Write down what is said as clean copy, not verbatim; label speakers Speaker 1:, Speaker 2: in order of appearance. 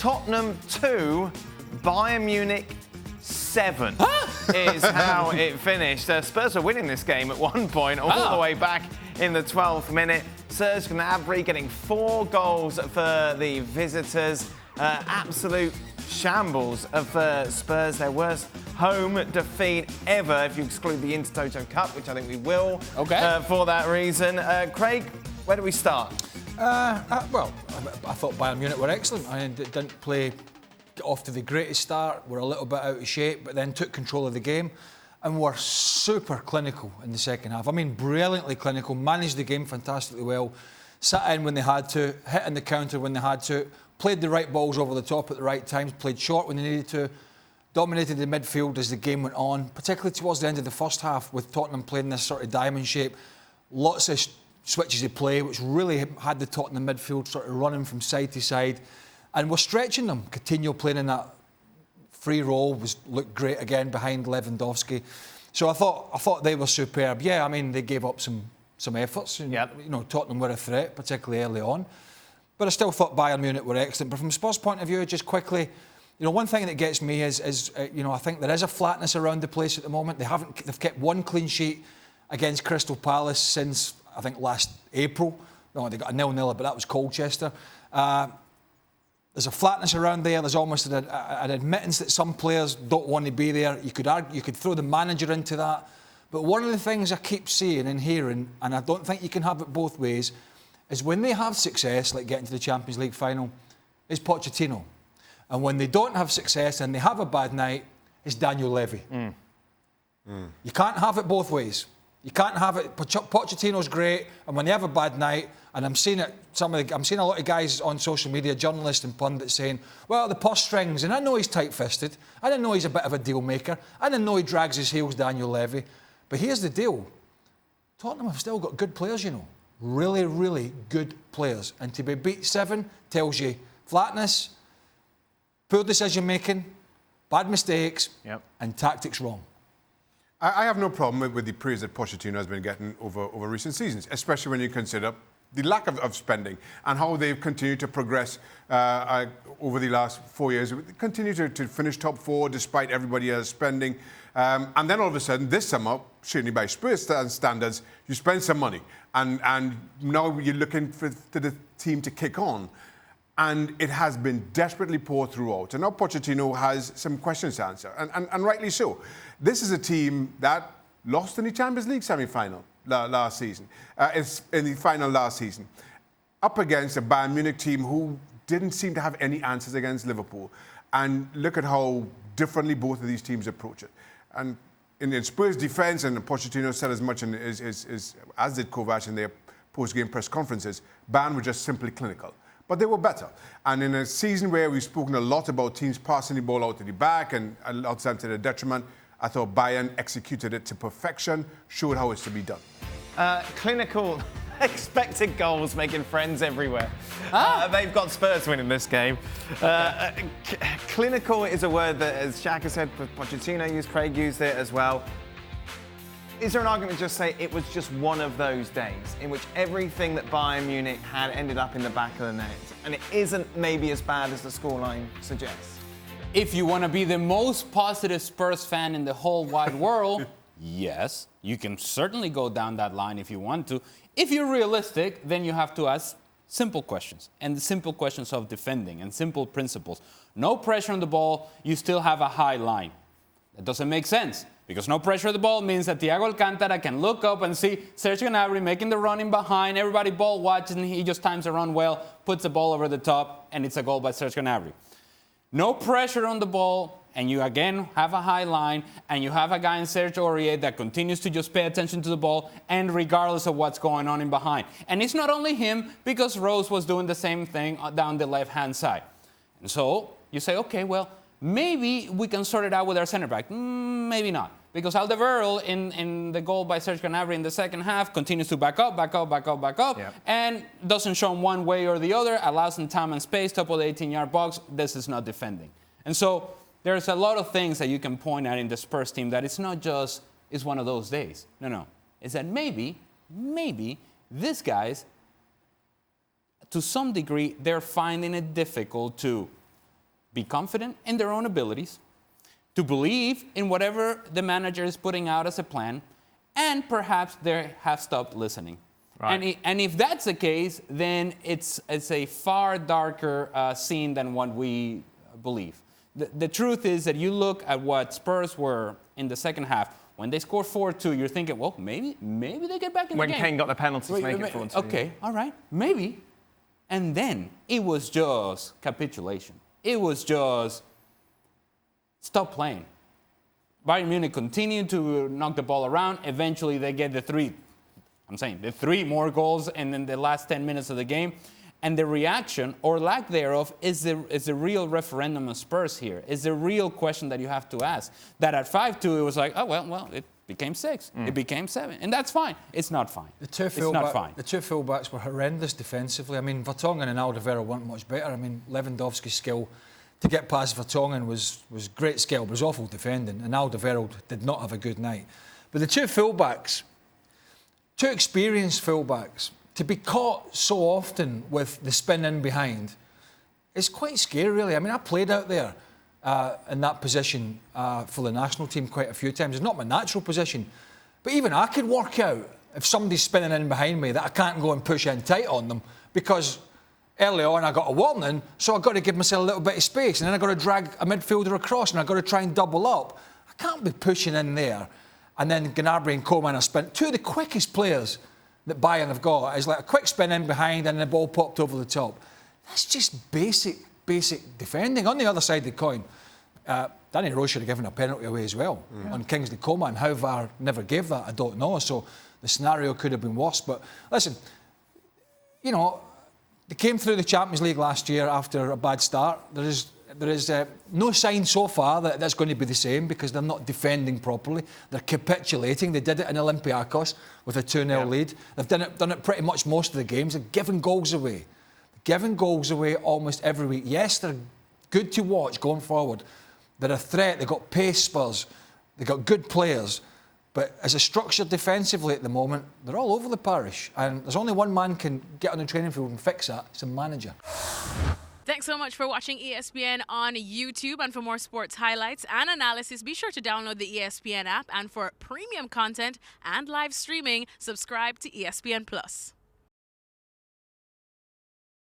Speaker 1: Tottenham 2, Bayern Munich 7 is how it finished. Spurs are winning this game at one point, all the way back in the 12th minute. Serge Gnabry getting 4 goals for the visitors. Absolute shambles of Spurs, their worst home defeat ever, if you exclude the Intertoto Cup, which I think we will for that reason. Craig, where do we start?
Speaker 2: Well, I thought Bayern Munich were excellent. I didn't get off to the greatest start, were a little bit out of shape, but then took control of the game and were super clinical in the second half. I mean, brilliantly clinical, managed the game fantastically well, sat in when they had to, hit in the counter when they had to, played the right balls over the top at the right times, played short when they needed to, dominated the midfield as the game went on, particularly towards the end of the first half with Tottenham playing this sort of diamond shape. Lots of switches of play, which really had the Tottenham midfield sort of running from side to side. And we're stretching them. Coutinho playing in that free role looked great again behind Lewandowski. So I thought they were superb. Yeah, I mean, they gave up some efforts. And, you know, Tottenham were a threat, particularly early on. But I still thought Bayern Munich were excellent. But from Spurs' point of view, just quickly, you know, one thing that gets me is you know, I think there is a flatness around the place at the moment. They've kept one clean sheet against Crystal Palace since, I think, last April. No, they got a 0-0, but that was Colchester. There's a flatness around there. There's almost an admittance that some players don't want to be there. You could throw the manager into that. But one of the things I keep seeing and hearing, and I don't think you can have it both ways, is when they have success, like getting to the Champions League final, is Pochettino. And when they don't have success and they have a bad night, it's Daniel Levy. You can't have it both ways. You can't have it. Pochettino's great, and when they have a bad night, and I'm seeing it. I'm seeing a lot of guys on social media, journalists and pundits, saying, "Well, the purse strings," and I know he's tight-fisted. I know he's a bit of a deal maker. I know he drags his heels, Daniel Levy. But here's the deal: Tottenham have still got good players, you know, really, really good players, and to be beat 7 tells you flatness, poor decision making, bad mistakes, and tactics wrong.
Speaker 3: I have no problem with the praise that Pochettino has been getting over recent seasons, especially when you consider the lack of spending and how they've continued to progress over the last 4 years. They continue to finish top 4 despite everybody else spending. And then all of a sudden, this summer, certainly by Spurs standards, you spend some money. And now you're looking for the team to kick on. And it has been desperately poor throughout. And now Pochettino has some questions to answer, and rightly so. This is a team that lost in the Champions League semi-final last season, in the final last season, up against a Bayern Munich team who didn't seem to have any answers against Liverpool. And look at how differently both of these teams approach it. And in Spurs' defence, and Pochettino said as much as did Kovac in their post-game press conferences, Bayern were just simply clinical. But they were better. And in a season where we've spoken a lot about teams passing the ball out to the back and a lot of times to their detriment, I thought Bayern executed it to perfection, showed how it's to be done.
Speaker 1: Clinical, expected goals, making friends everywhere. They've got Spurs winning this game. Clinical is a word that, as Shaka said, Pochettino used, Craig used it as well. Is there an argument to just say it was just one of those days in which everything that Bayern Munich had ended up in the back of the net, and it isn't maybe as bad as the scoreline suggests?
Speaker 4: If you want to be the most positive Spurs fan in the whole wide world, yes, you can certainly go down that line if you want to. If you're realistic, then you have to ask simple questions, and the simple questions of defending and simple principles. No pressure on the ball, you still have a high line. That doesn't make sense. Because no pressure on the ball means that Thiago Alcantara can look up and see Serge Gnabry making the run in behind, everybody ball watching, he just times the run well, puts the ball over the top, and it's a goal by Serge Gnabry. No pressure on the ball, and you again have a high line, and you have a guy in Serge Aurier that continues to just pay attention to the ball, and regardless of what's going on in behind. And it's not only him, because Rose was doing the same thing down the left-hand side. And so you say, okay, well, maybe we can sort it out with our center back. Maybe not. Because Alderweireld in the goal by Serge Gnabry in the second half continues to back up, and doesn't show him one way or the other, allows him time and space, top of the 18-yard box. This is not defending. And so there's a lot of things that you can point at in the Spurs team that it's not just, it's one of those days. No. It's that maybe these guys, to some degree, they're finding it difficult to be confident in their own abilities, to believe in whatever the manager is putting out as a plan, and perhaps they have stopped listening. Right. And if that's the case, then it's a far darker scene than what we believe. The truth is that you look at what Spurs were in the second half. When they score 4-2, you're thinking, well, maybe they get back in the game.
Speaker 1: When Kane got the penalty to make it 4-2.
Speaker 4: Okay, all right, maybe. And then it was just capitulation. It was just stop playing. Bayern Munich continued to knock the ball around. Eventually, they get the three more goals in the last 10 minutes of the game. And the reaction, or lack thereof, is the real referendum of Spurs here. Is the real question that you have to ask. That at 5-2, it was like, oh, well, it became 6. It became 7. And that's fine. It's not fine.
Speaker 2: The two fullbacks were horrendous defensively. I mean, Vertonghen and Alderweireld weren't much better. I mean, Lewandowski's skill to get past Vertonghen was great skill, but was awful defending. And Alderweireld did not have a good night. But the two fullbacks, two experienced fullbacks, to be caught so often with the spin in behind, it's quite scary, really. I mean, I played out there in that position for the national team quite a few times. It's not my natural position, but even I could work out if somebody's spinning in behind me that I can't go and push in tight on them, because early on I got a warning, so I've got to give myself a little bit of space, and then I've got to drag a midfielder across, and I've got to try and double up. I can't be pushing in there. And then Gnabry and Coman are spent. Two of the quickest players that Bayern have got is like a quick spin in behind and the ball popped over the top. That's just basic defending. On the other side of the coin, Danny Rose should have given a penalty away as well on Kingsley Coman. How VAR never gave that, I don't know. So the scenario could have been worse. But listen, you know, they came through the Champions League last year after a bad start. There is no sign so far that that's going to be the same, because they're not defending properly. They're capitulating. They did it in Olympiacos with a 2-0 lead. They've done it pretty much most of the games. They're giving goals away. Giving goals away almost every week. Yes, they're good to watch going forward. They're a threat. They've got pace, Spurs. They've got good players. But as a structure defensively at the moment, they're all over the parish. And there's only one man can get on the training field and fix that. It's a manager.
Speaker 5: Thanks so much for watching ESPN on YouTube. And for more sports highlights and analysis, be sure to download the ESPN app. And for premium content and live streaming, subscribe to ESPN+.